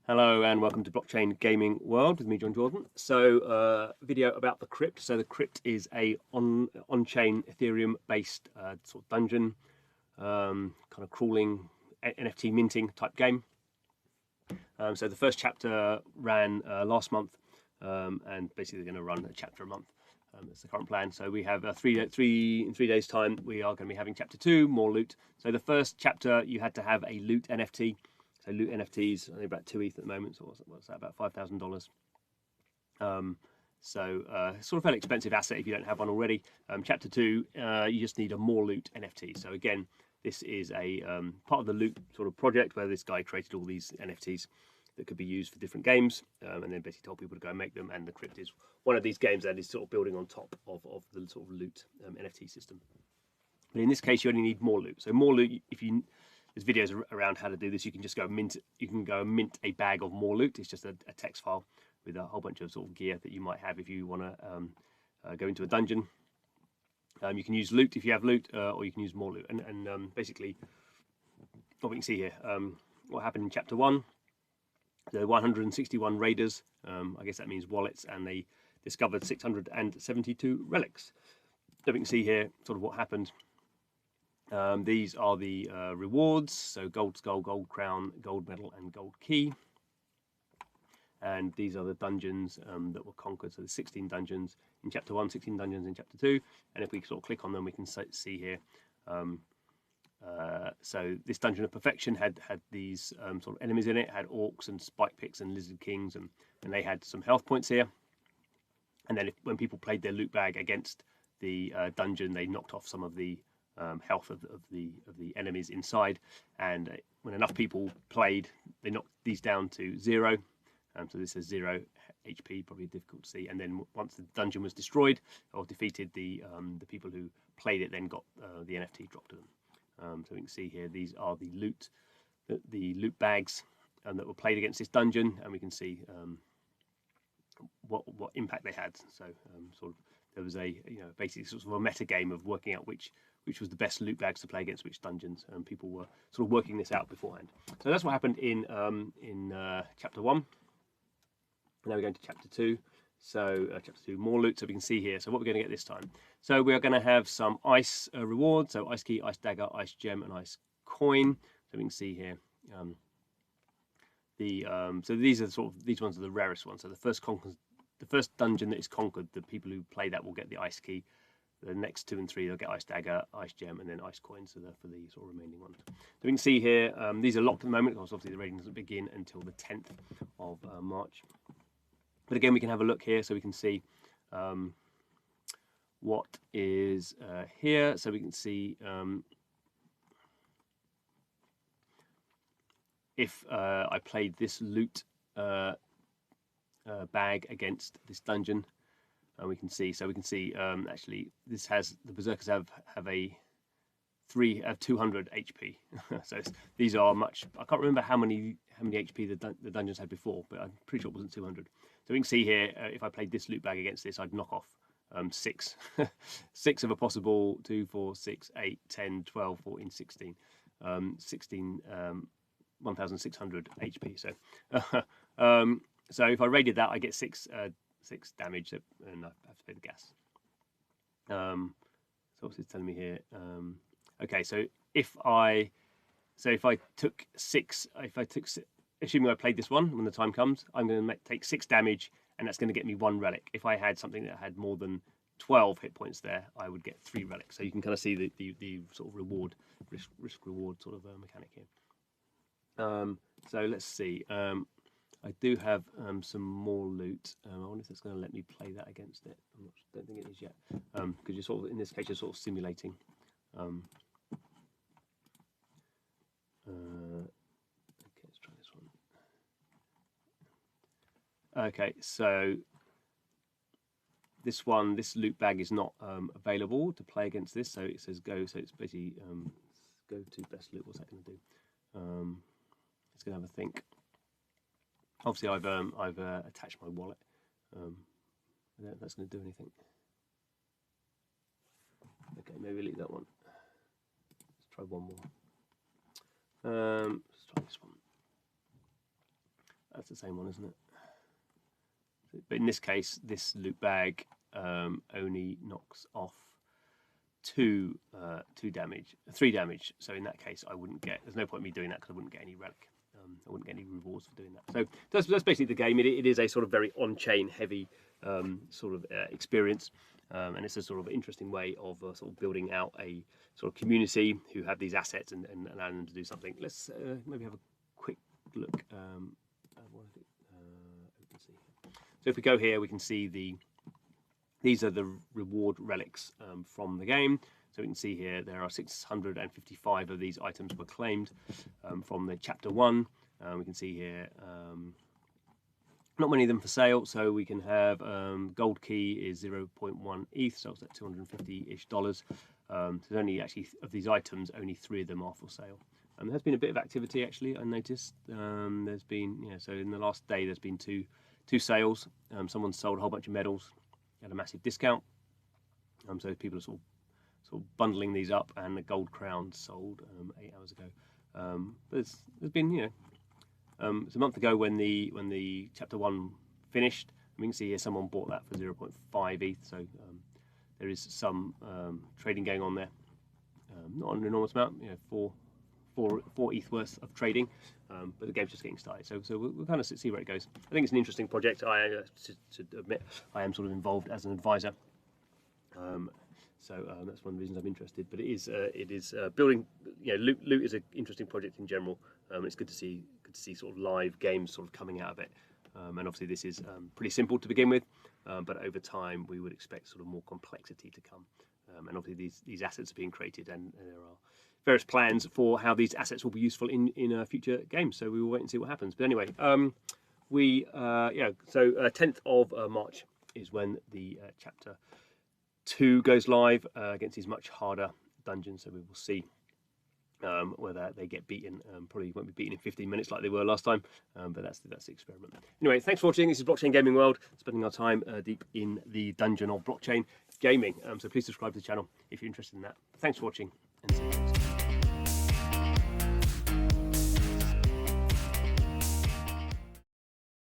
Hello and welcome to Blockchain Gaming World with me, John Jordan. So, video about the Crypt. So the Crypt is a on-chain Ethereum-based sort of dungeon, kind of crawling NFT minting type game. So the first chapter ran last month, and basically they're going to run a chapter a month. That's the current plan. So we have in 3 days' time. We are going to be having chapter 2, more loot. So the first chapter, you had to have a loot NFT. So loot NFTs, I think about 2 ETH at the moment. So what's that? About $5,000. Sort of fairly expensive asset if you don't have one already. Chapter 2, you just need a more loot NFT. So again, this is a part of the loot sort of project where this guy created all these NFTs that could be used for different games, and then basically told people to go and make them. And the Crypt is one of these games that is sort of building on top of the sort of loot NFT system. But in this case, you only need more loot. So more loot, there's videos around how to do this. You can just go mint. You can go mint a bag of more loot. It's just a text file with a whole bunch of sort of gear that you might have if you want to go into a dungeon. You can use loot if you have loot, or you can use more loot. And basically, what we can see here, what happened in chapter 1. The 161 raiders, I guess that means wallets, and they discovered 672 relics. So we can see here sort of what happened. These are the rewards, so gold skull, gold crown, gold medal, and gold key. And these are the dungeons that were conquered. So there's 16 dungeons in chapter 1, 16 dungeons in chapter 2. And if we sort of click on them, we can see here. So this Dungeon of Perfection had these sort of enemies in it. Had orcs and spike picks and lizard kings, and they had some health points here. And then when people played their loot bag against the dungeon, they knocked off some of the health of the enemies inside. And when enough people played, they knocked these down to 0. So this is 0 HP, probably difficult to see. And then once the dungeon was destroyed or defeated, the people who played it then got the NFT dropped to them. So we can see here, these are the loot bags that were played against this dungeon, and we can see what impact they had. So sort of there was a basically sort of a meta game of working out which was the best loot bags to play against which dungeons, and people were sort of working this out beforehand. So that's what happened in chapter 1. Now we're going to chapter 2. So chapter 2, more loot. So we can see here. So what we're going to get this time. So we are going to have some ice rewards. So ice key, ice dagger, ice gem, and ice coin. So we can see here. So these ones are the rarest ones. So the first dungeon that is conquered, the people who play that will get the ice key. The next 2 and 3, they'll get ice dagger, ice gem, and then ice coin. So for the sort of remaining ones. So we can see here, these are locked at the moment because obviously the raiding doesn't begin until the 10th of March. But again, we can have a look here, so we can see what is here. So we can see if I played this loot bag against this dungeon, and we can see. So we can see actually this has the berserkers have 200 HP. So these are much. I can't remember how many HP the dungeons had before, but I'm pretty sure it wasn't 200. So we can see here, if I played this loot bag against this, I'd knock off 6. 6 of a possible 2, 4, 6, 8, 10, 12, 14, 16. 16, 1,600 HP. So if I raided that, I get 6 damage, and I have to pay the gas. So what's it telling me here? Okay, so if I took 6, assuming I played this one, when the time comes, I'm going to take 6 damage, and that's going to get me 1 relic. If I had something that had more than 12 hit points there, I would get 3 relics. So you can kind of see the sort of risk reward sort of mechanic here. So let's see. I do have some more loot. I wonder if it's going to let me play that against it. Don't think it is yet, because you're sort of, in this case, you're sort of simulating. Okay, let's try this one. Okay, so this loot bag is not available to play against this. So it says go. So it's basically go to best loot. What's that going to do? It's going to have a think. Obviously, I've attached my wallet. I don't know if that's going to do anything. Okay, maybe leave that one. Let's try one more. Let's try this one. That's the same one, isn't it? But in this case, this loot bag only knocks off 3 damage. So in that case, I wouldn't get. There's no point in me doing that because I wouldn't get any relic. I wouldn't get any rewards for doing that. So that's basically the game. It is a sort of very on-chain heavy sort of experience, and it's a sort of interesting way of sort of building out a sort of community who have these assets and allowing them to do something. Let's maybe have a quick look. Let's see. So if we go here, we can see these are the reward relics from the game. So we can see here there are 655 of these items were claimed from the chapter 1. We can see here not many of them for sale, so we can have gold key is 0.1 ETH, so it's at $250-ish. So there's only actually of these items, only 3 of them are for sale. There has been a bit of activity actually. I noticed there's been so in the last day there's been two sales. Someone sold a whole bunch of medals at a massive discount. So people are sort of bundling these up, and the gold crown sold 8 hours ago. But there's been it's a month ago when the chapter 1 finished. We can see here someone bought that for 0.5 ETH. So there is some trading going on there. Not an enormous amount, 4 ETH worth of trading, but the game's just getting started. So we'll kind of see where it goes. I think it's an interesting project. I to admit I am sort of involved as an advisor. So that's one of the reasons I'm interested. But it is building. Loot is an interesting project in general. It's good to see sort of live games sort of coming out of it. And obviously this is pretty simple to begin with, but over time we would expect sort of more complexity to come. And obviously these assets are being created, and there are various plans for how these assets will be useful in future games. So we will wait and see what happens. But anyway, so 10th of March is when the chapter 2 goes live against these much harder dungeons. So we will see whether they get beaten. Probably won't be beaten in 15 minutes like they were last time, but that's the experiment. Anyway, thanks for watching. This is Blockchain Gaming World, spending our time deep in the dungeon of blockchain gaming. So please subscribe to the channel if you're interested in that. Thanks for watching, and see you next time.